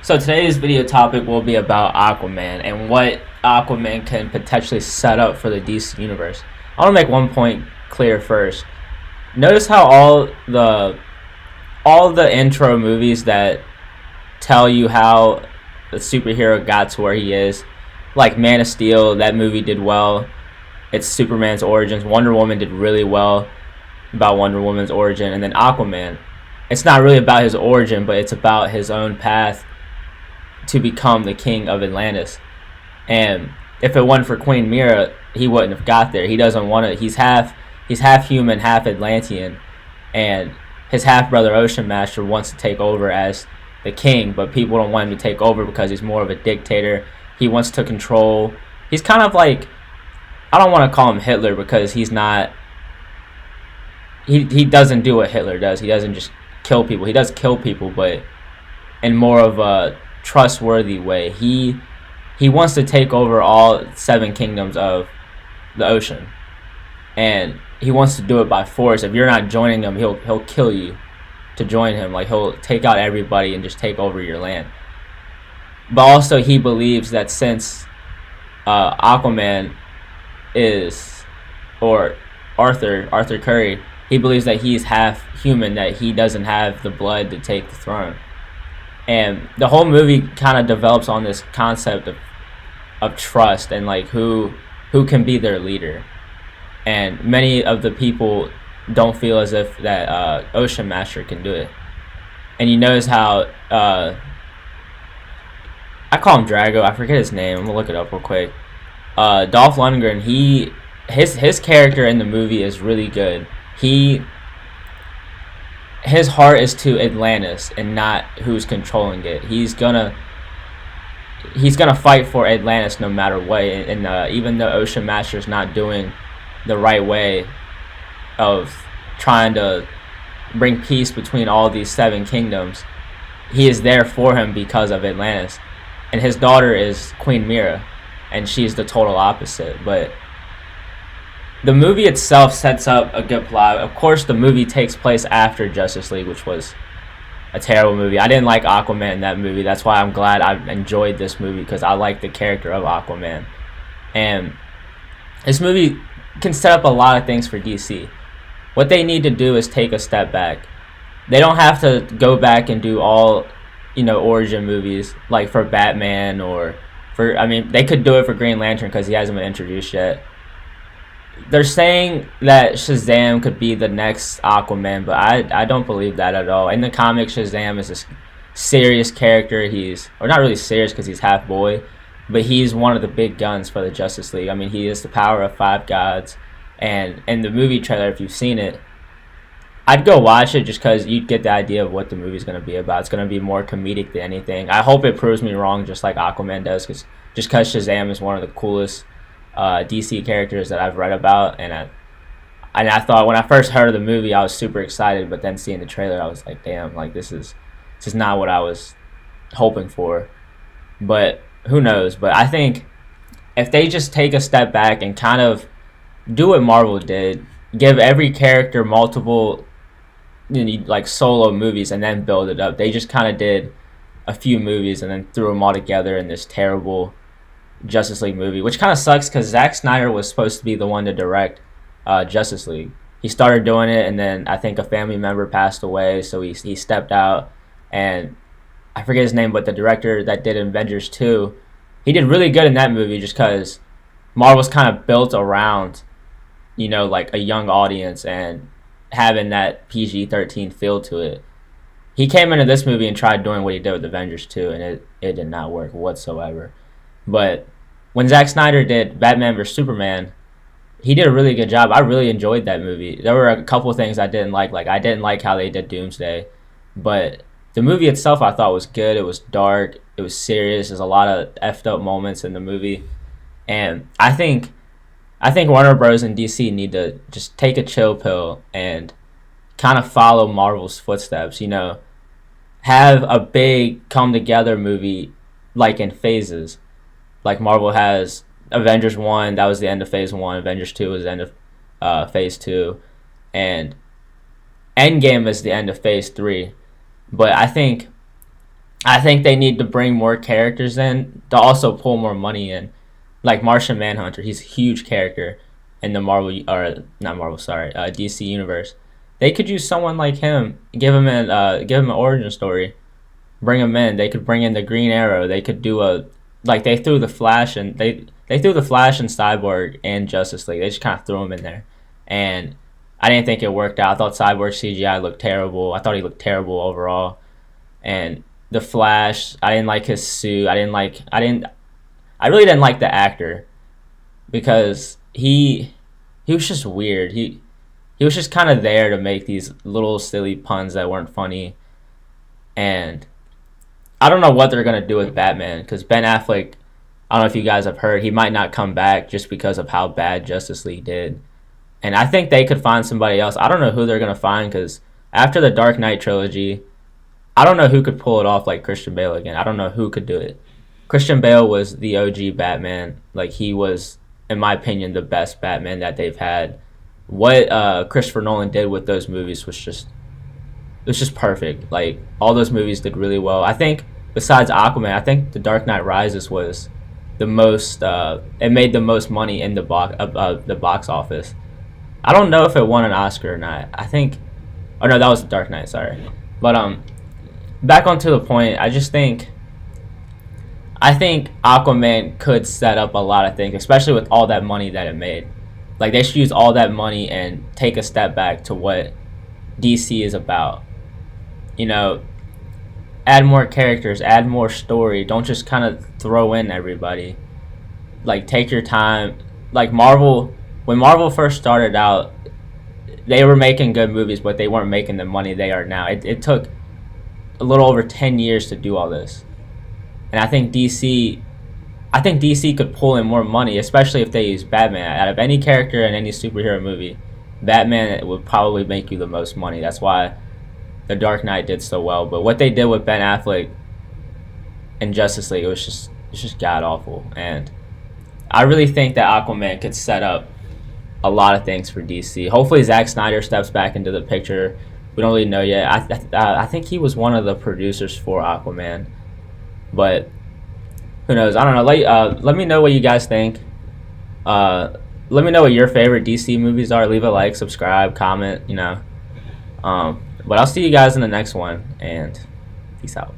So today's video topic will be about Aquaman and what Aquaman can potentially set up for the DC universe. I want to make one point clear first. Notice how all the intro movies that tell you how the superhero got to where he is, like Man of Steel, that movie did well. It's Superman's origins. Wonder Woman did really well about Wonder Woman's origin, and then Aquaman. It's not really about his origin, but it's about his own path to become the king of Atlantis. And if it wasn't for Queen Mira, he wouldn't have got there. He doesn't want to. He's half human, half Atlantean, and his half brother Ocean Master wants to take over as the king, but people don't want him to take over because he's more of a dictator. He wants to control. He's kind of like, I don't want to call him Hitler because he's not. He doesn't do what Hitler does. He doesn't just kill people. He does kill people, but in more of a trustworthy way. He wants to take over all seven kingdoms of the ocean, and he wants to do it by force. If you're not joining him, he'll kill you to join him. Like, he'll take out everybody and just take over your land. But also he believes that since Aquaman is, or Arthur Curry, he believes that he's half human, that he doesn't have the blood to take the throne. And the whole movie kind of develops on this concept of trust and like who can be their leader. And many of the people don't feel as if that Ocean Master can do it. And you notice how I call him Drago. I forget his name. I'm gonna look it up real quick. Dolph Lundgren. His character in the movie is really good. His heart is to Atlantis and not who's controlling it. He's gonna fight for Atlantis no matter what. And even though Ocean Master is not doing the right way of trying to bring peace between all these seven kingdoms, he is there for him because of Atlantis. And his daughter is Queen Mira, and she's the total opposite. But the movie itself sets up a good plot. Of course, the movie takes place after Justice League, which was a terrible movie. I didn't like Aquaman in that movie. That's why I'm glad I enjoyed this movie, because I like the character of Aquaman. And this movie can set up a lot of things for DC. What they need to do is take a step back. They don't have to go back and do all, origin movies like for Batman they could do it for Green Lantern because he hasn't been introduced yet. They're saying that Shazam could be the next Aquaman, but I don't believe that at all. In the comics, Shazam is a serious character. Or not really serious because he's half boy, but he's one of the big guns for the Justice League. I mean, he is the power of five gods. And in the movie trailer, if you've seen it, I'd go watch it just because you'd get the idea of what the movie's going to be about. It's going to be more comedic than anything. I hope it proves me wrong, just like Aquaman does, just because Shazam is one of the coolest DC characters that I've read about. And I thought, when I first heard of the movie, I was super excited, but then seeing the trailer, I was like, damn, like this is not what I was hoping for. But who knows? But I think if they just take a step back and kind of do what Marvel did, give every character multiple like solo movies and then build it up. They just kind of did a few movies and then threw them all together in this terrible Justice League movie, which kind of sucks because Zack Snyder was supposed to be the one to direct Justice League. He started doing it, and then I think a family member passed away, so he stepped out. And I forget his name, but the director that did Avengers 2, he did really good in that movie just because Marvel's kind of built around, like a young audience and having that PG-13 feel to it. He came into this movie and tried doing what he did with Avengers 2, and it did not work whatsoever. But when Zack Snyder did Batman vs. Superman, he did a really good job. I really enjoyed that movie. There were a couple of things I didn't like. Like, I didn't like how they did Doomsday. But the movie itself I thought was good. It was dark. It was serious. There's a lot of effed up moments in the movie. And I think Warner Bros. And DC need to just take a chill pill and kind of follow Marvel's footsteps. Have a big come-together movie like in phases. Like Marvel has Avengers 1, that was the end of Phase 1. Avengers 2 was the end of Phase 2. And Endgame is the end of Phase 3. But I think I think they need to bring more characters in to also pull more money in. Like Martian Manhunter, he's a huge character in the Marvel or not Marvel, sorry, DC universe. They could use someone like him, give him an origin story, bring him in. They could bring in the Green Arrow. They could do a like they threw the Flash and they threw the Flash and Cyborg and Justice League. They just kind of threw him in there, and I didn't think it worked out. I thought Cyborg CGI looked terrible. I thought he looked terrible overall, and the Flash, I didn't like his suit. I really didn't like the actor because he was just weird. He was just kind of there to make these little silly puns that weren't funny, and I don't know what they're gonna do with Batman because Ben Affleck. I don't know if you guys have heard he might not come back just because of how bad Justice League did, and I think they could find somebody else. I don't know who they're gonna find because after the Dark Knight trilogy, I don't know who could pull it off like Christian Bale again. I don't know who could do it. Christian Bale was the OG Batman. Like he was, in my opinion, the best Batman that they've had. What Christopher Nolan did with those movies was just perfect. Like all those movies did really well. I think besides Aquaman, I think The Dark Knight Rises was the most. It made the most money in the box office. I don't know if it won an Oscar or not. I think. Oh no, that was The Dark Knight. Sorry, but back onto the point. I think Aquaman could set up a lot of things, especially with all that money that it made. Like they should use all that money and take a step back to what DC is about. You know, add more characters, add more story. Don't just kind of throw in everybody. Like take your time. Like Marvel, when Marvel first started out, they were making good movies, but they weren't making the money they are now. It took a little over 10 years to do all this. And I think DC could pull in more money, especially if they use Batman. Out of any character in any superhero movie, Batman would probably make you the most money. That's why The Dark Knight did so well. But what they did with Ben Affleck in Justice League, it's just god awful. And I really think that Aquaman could set up a lot of things for DC. Hopefully Zack Snyder steps back into the picture. We don't really know yet. I think he was one of the producers for Aquaman. But who knows? I don't know. Let me know what you guys think. Let me know what your favorite DC movies are. Leave a like, subscribe, comment. But I'll see you guys in the next one, and peace out.